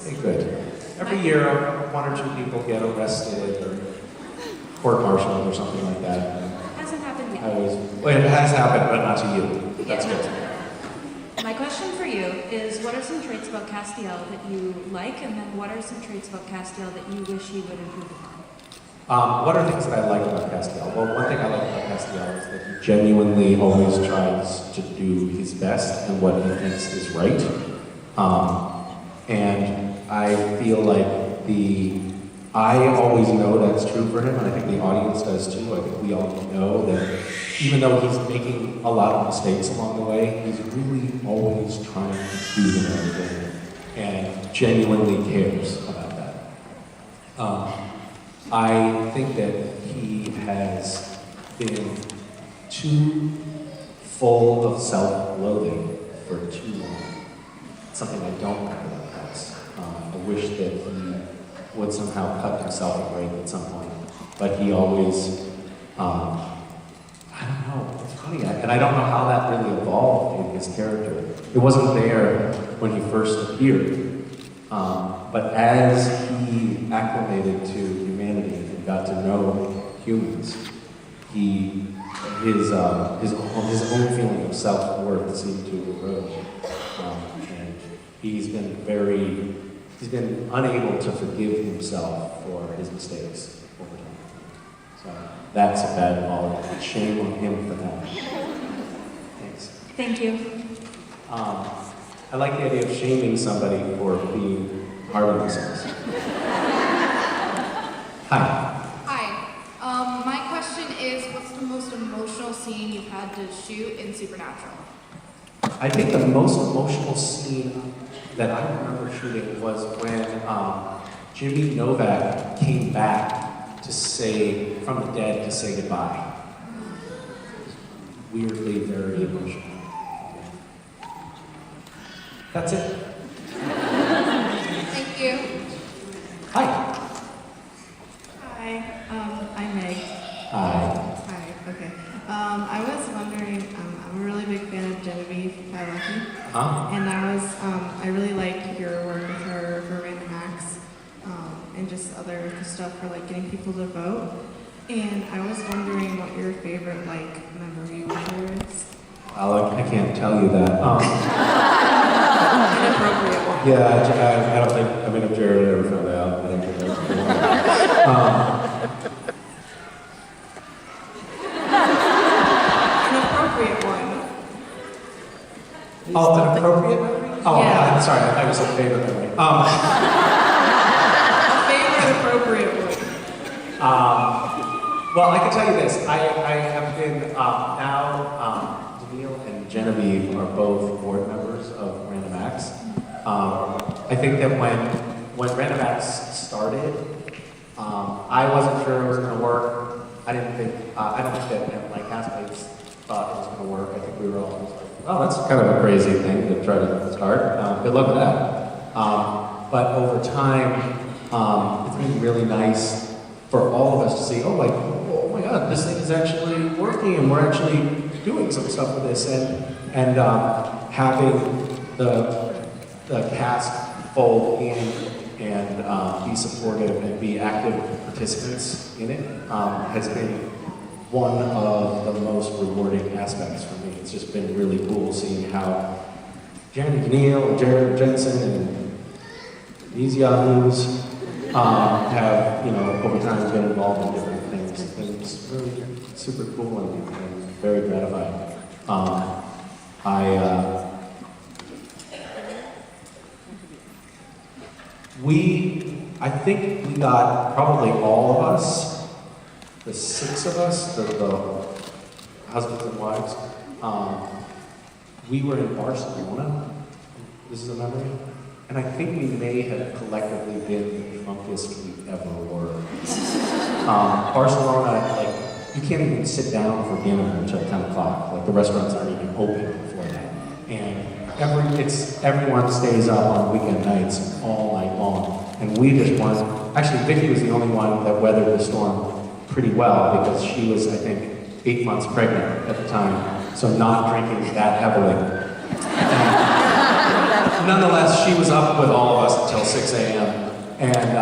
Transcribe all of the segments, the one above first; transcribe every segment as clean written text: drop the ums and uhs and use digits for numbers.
Hey, good. Every year, one or two people get arrested or court-martialed or something like that. Hasn't happened yet. Well, it has happened, but not to you. That's good. My question for you is, what are some traits about Castiel that you like, and then what are some traits about Castiel that you wish he would improve upon? What are things that I like about Castiel? Well, one thing I like about Castiel is that he genuinely always tries to do his best and what he thinks is right. And I feel like I always know that's true for him, and I think the audience does too. I think we all know that even though he's making a lot of mistakes along the way, he's really always trying to do the right thing and genuinely cares about that. I think that he has been too full of self-loathing for too long. It's something I don't like about Cass. I wish that he would somehow cut himself a break at some point, but he always, I don't know, it's funny, and I don't know how that really evolved in his character. It wasn't there when he first appeared, but as he acclimated to humanity and got to know humans, his own feeling of self-worth seemed to erode, and he's been unable to forgive himself for his mistakes over time. So that's a bad apology. Shame on him for that. Thanks. Thank you. I like the idea of shaming somebody for being hard on themselves. Hi. Hi. My question is, what's the most emotional scene you've had to shoot in Supernatural? I think the most emotional scene that I remember shooting was when Jimmy Novak came back from the dead to say goodbye. Weirdly, very emotional. That's it. Thank you. Hi. Hi, I'm Meg. Hi. Hi, okay. I was wondering, I'm a really big fan of Genevieve Pavlaki, and I really like your work with her for Random Acts, and just other stuff for like getting people to vote. And I was wondering what your favorite memory with her is. I can't tell you that. Inappropriate one. Yeah, I don't think, if Jared ever found out, I don't think that's cool. Inappropriate one. Oh, an appropriate memory? Oh, Yeah. I'm sorry, I thought you said favorite memory. A favorite appropriate one. Well, I can tell you this. I have been, now, Daniil and Genevieve are both board members of Random Acts. I think that when Random Acts started, I wasn't sure it was going to work. I don't think that my castmates thought it was going to work. I think we were all just like, oh, that's kind of a crazy thing to try to start. Good luck with that. But over time, it's been really nice for all of us to see, oh my God, this thing is actually working, and we're actually doing some stuff with this, and having the cast fold in and be supportive and be active participants in it has been one of the most rewarding aspects for me. It's just been really cool seeing how Jeremy Neal, Jared Jensen, and these yahoos have, over time been involved in different things. And it's really super cool and very gratifying. I think we got probably all of us, the 6 of us, the husbands and wives, we were in Barcelona. This is a memory. And I think we may have collectively been the drunkest we ever were. Barcelona, you can't even sit down for dinner until 10 o'clock. The restaurants aren't even open before that. And everyone stays up on weekend nights all night long. And we just weren't. Actually, Vicky was the only one that weathered the storm pretty well because she was, I think, 8 months pregnant at the time. So not drinking that heavily. nonetheless, she was up with all of us until 6 a.m. And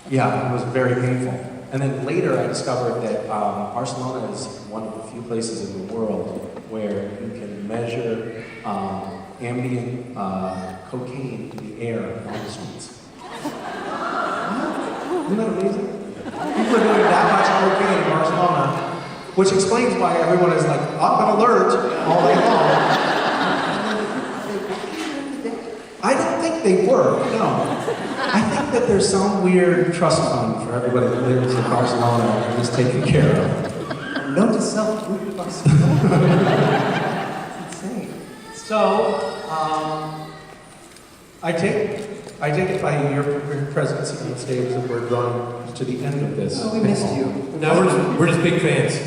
yeah, it was very painful. And then later I discovered that Barcelona is one of the few places in the world where you can measure ambient cocaine in the air on the streets. Isn't that amazing? People are doing that much cocaine in Barcelona, which explains why everyone is like up and alert all day long. I don't think they work, no. I think that there's some weird trust fund for everybody that lives in Barcelona and is taken care of. Note to self, move to Barcelona. It's insane. So, I take it by your presence on stage that we're drawing to the end of this. Oh, we missed you. No, we're just big fans.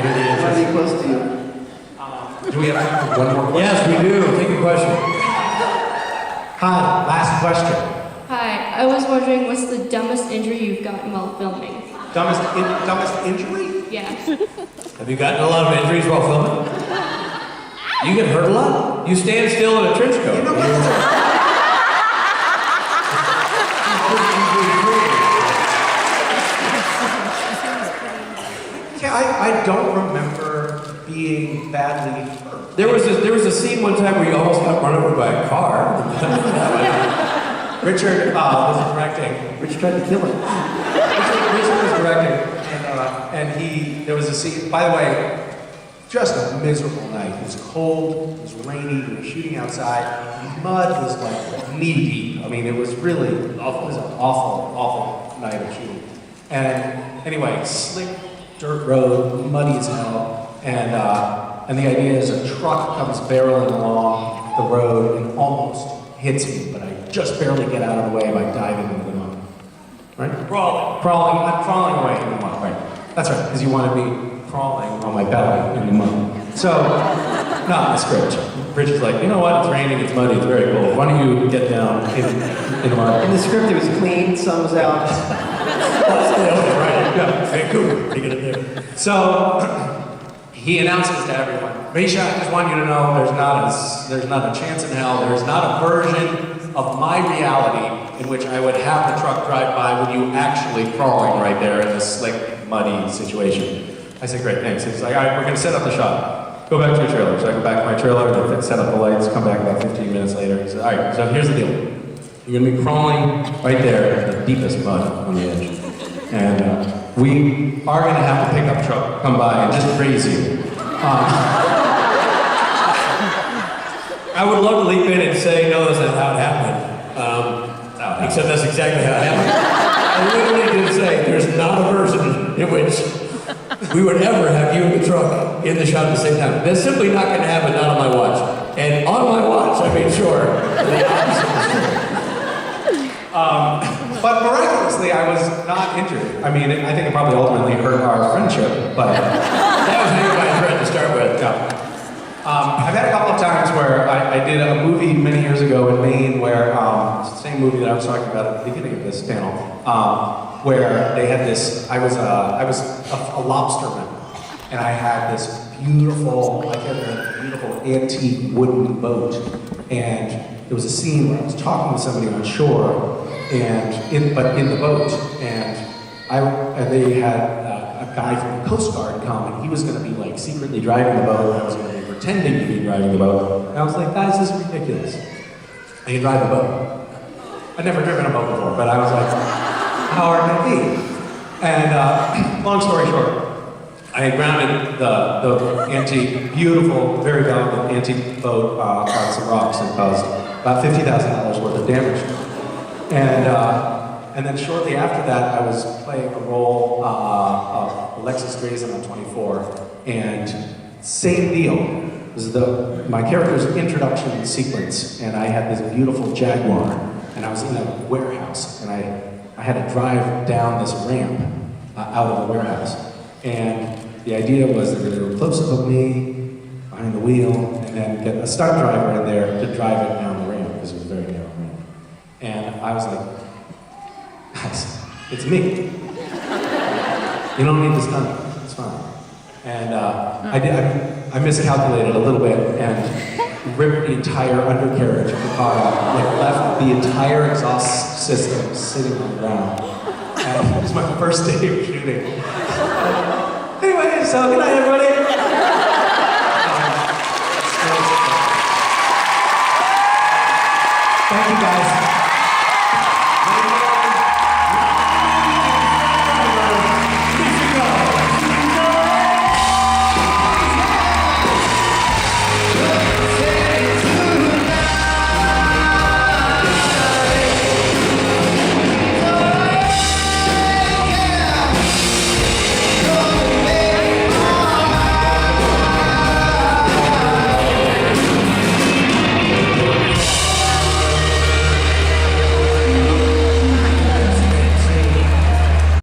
Really close to you. Do we have time for one more question? Yes, we do. Take a question. Hi, last question. Hi, I was wondering what's the dumbest injury you've gotten while filming? Dumbest injury? Yeah. Have you gotten a lot of injuries while filming? You get hurt a lot. You stand still in a trench coat. You know what? I don't remember being badly hurt. There was a scene one time where you almost got run over by a car. Richard was directing. Rich tried to kill him. Richard was directing, and there was a scene. By the way, just a miserable night. It was cold. It was rainy. We were shooting outside. Mud was like knee deep. I mean, it was really awful. It was an awful night of shooting. And anyway, slick dirt road, muddy as hell, and the idea is a truck comes barreling along the road and almost hits me, but I just barely get out of the way by diving into the mud. Right? I'm crawling away in the mud, right? That's right, because you wanted me crawling on my belly in the mud. So, not in the script. Richard's like, you know what, it's raining, it's muddy, it's very cold. Why don't you get down in the mud? In the script, it was clean, sun was out. Right. Yeah. Vancouver. Take it in there. So he announces to everyone, Misha, I just want you to know there's not a chance in hell, there's not a version of my reality in which I would have the truck drive by with you actually crawling right there in this slick, muddy situation. I said, great, thanks. He's like, all right, we're gonna set up the shot. Go back to your trailer. So I go back to my trailer, set up the lights, come back about 15 minutes later. He said, all right, so here's the deal. You're gonna be crawling right there in the deepest mud on the edge. And we are going to have a pickup truck come by and just raise you. I would love to leap in and say, no, that's not how it happened. Except that's exactly how it happened. I literally did say, there's not a version in which we would ever have you in the truck in the shot at the same time. That's simply not going to happen, not on my watch. And on my watch, I made sure the opposite was true. But miraculously, I was not injured. I mean, I think it probably ultimately hurt our friendship, but That was how you guys read to start with. yeah. I've had a couple of times where I did a movie many years ago in Maine where, it's the same movie that I was talking about at the beginning of this panel, where they had this, I was a lobsterman, and I had this beautiful antique wooden boat, and there was a scene where I was talking to somebody on shore, but in the boat, and they had a guy from the Coast Guard come, and he was going to be like secretly driving the boat, and I was going to be pretending to be driving the boat, and I was like, guys, this is ridiculous. I can drive the boat. I'd never driven a boat before, but I was like, how hard can it be? And long story short, I had grounded the antique, beautiful, very valuable antique boat on some rocks and caused about $50,000 worth of damage. And then shortly after that, I was playing a role of Alexis Drazen on 24, and same deal. It was my character's introduction sequence, and I had this beautiful Jaguar, and I was in a warehouse, and I had to drive down this ramp out of the warehouse. And the idea was that they were close-up of me, behind the wheel, and then get a stunt driver in there to drive it down the ramp, because it was a very narrow ramp. And I was like, guys, it's me. You don't need to stunt, it's fine. And I miscalculated a little bit, and ripped the entire undercarriage of the car out, like left the entire exhaust system sitting on the ground. And it was my first day of shooting. Anyway, so good night, everybody. Thank you, guys.